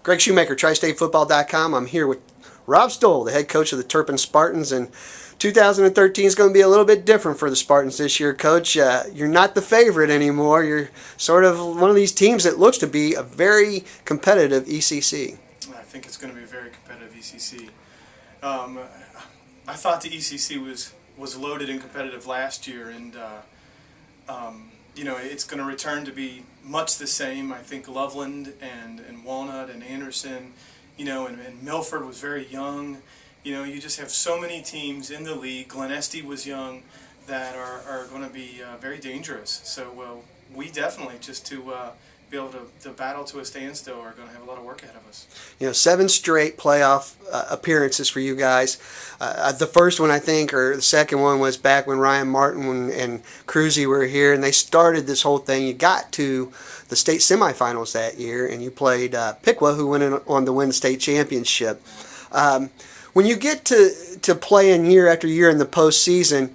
Greg Shoemaker, tristatefootball.com. I'm here with Rob Stoll, the head coach of the Turpin Spartans, and 2013 is going to be a little bit different for the Spartans this year, Coach. You're not the favorite anymore. You're sort of one of these teams that looks to be a very competitive ECC. I think it's going to be a very competitive ECC. I thought the ECC was loaded and competitive last year, and you know, it's going to return to be much the same. I think Loveland and Walnut and Anderson, you know, and Milford was very young. You know, you just have so many teams in the league. Glen Estee was young, that are going to be very dangerous. So we definitely, just to be able to battle to a standstill, are going to have a lot of work ahead of us. You know, 7 straight playoff appearances for you guys. The first one, I think, or the second one, was back when Ryan Martin and Cruzy were here, and they started this whole thing. You got to the state semifinals that year, and you played Piqua, who went on to win the state championship. When you get to playing year after year in the postseason,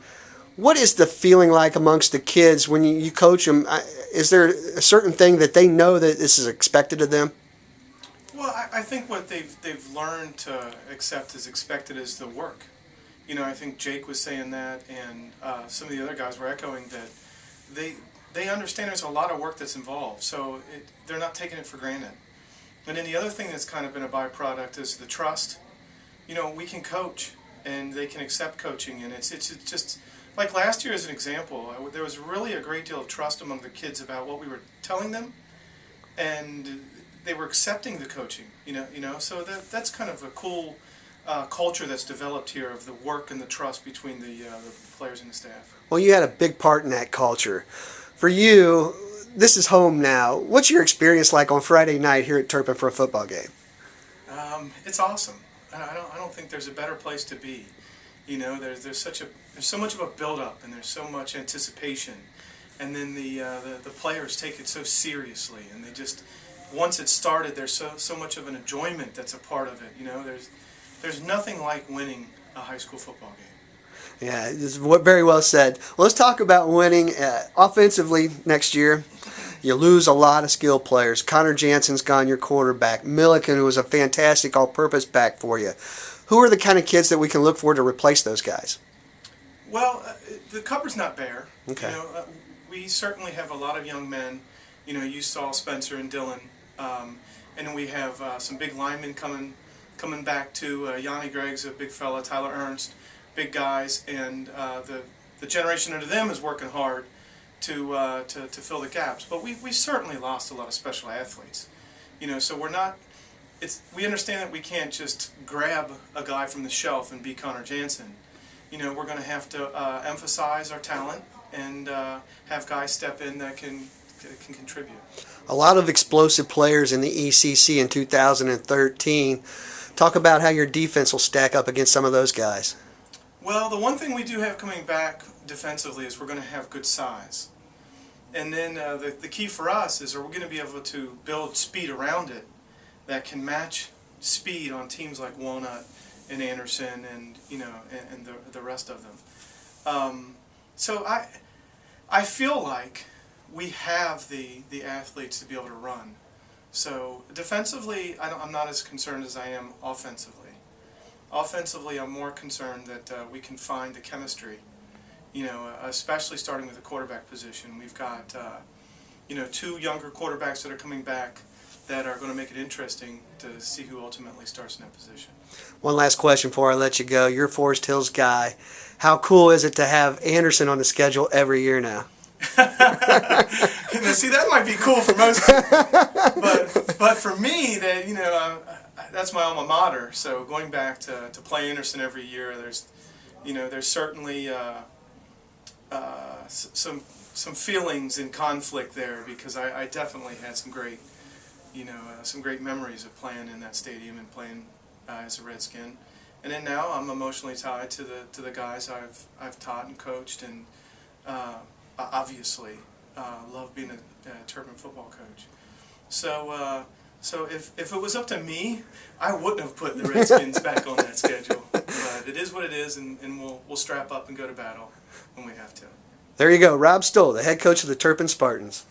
what is the feeling like amongst the kids when you coach them? Is there a certain thing that they know that this is expected of them? Well, I think what they've learned to accept as expected is the work. You know, I think Jake was saying that, and some of the other guys were echoing that. They understand there's a lot of work that's involved, so they're not taking it for granted. And then the other thing that's kind of been a byproduct is the trust. You know, we can coach, and they can accept coaching, and it's just like last year as an example. There was really a great deal of trust among the kids about what we were telling them, and they were accepting the coaching. You know, so that's kind of a cool culture that's developed here of the work and the trust between the players and the staff. Well, you had a big part in that culture. For you, this is home now. What's your experience like on Friday night here at Turpin for a football game? It's awesome. I don't think there's a better place to be. You know, there's so much of a build-up, and there's so much anticipation, and then the players take it so seriously, and they just, once it's started, there's so much of an enjoyment that's a part of it. You know, there's nothing like winning a high school football game. Yeah, it's very well said. Well, let's talk about winning offensively next year. You lose a lot of skilled players. Connor Jansen's gone, your quarterback. Milliken, who was a fantastic all-purpose back for you. Who are the kind of kids that we can look for to replace those guys? Well, the cupboard's not bare. Okay. You know, we certainly have a lot of young men. You know, you saw Spencer and Dylan, and then we have some big linemen coming back too. Yanni Gregg's a big fella. Tyler Ernst, big guys, and the generation under them is working hard to fill the gaps. But we certainly lost a lot of special athletes. You know, so we're not. We understand that we can't just grab a guy from the shelf and be Connor Jansen. You know, we're going to have to emphasize our talent and have guys step in that can contribute. A lot of explosive players in the ECC in 2013. Talk about how your defense will stack up against some of those guys. Well, the one thing we do have coming back defensively is we're going to have good size. And then the key for us is, are we going to be able to build speed around it that can match speed on teams like Walnut and Anderson and, you know, and the rest of them. So I feel like we have the athletes to be able to run. So defensively, I'm not as concerned as I am offensively. Offensively, I'm more concerned that we can find the chemistry, you know, especially starting with the quarterback position. We've got, you know, 2 younger quarterbacks that are coming back that are going to make it interesting to see who ultimately starts in that position. One last question before I let you go. You're a Forest Hills guy. How cool is it to have Anderson on the schedule every year now? Now, see, that might be cool for most people, but for me, that, you know, that's my alma mater. So going back to play Anderson every year, there's certainly some feelings in conflict there, because I definitely had some great memories of playing in that stadium and playing as a Redskin. And then now I'm emotionally tied to the guys I've taught and coached, and obviously love being a Turpin football coach. So if it was up to me, I wouldn't have put the Redskins back on that schedule. But it is what it is, and we'll strap up and go to battle when we have to. There you go, Rob Stoll, the head coach of the Turpin Spartans.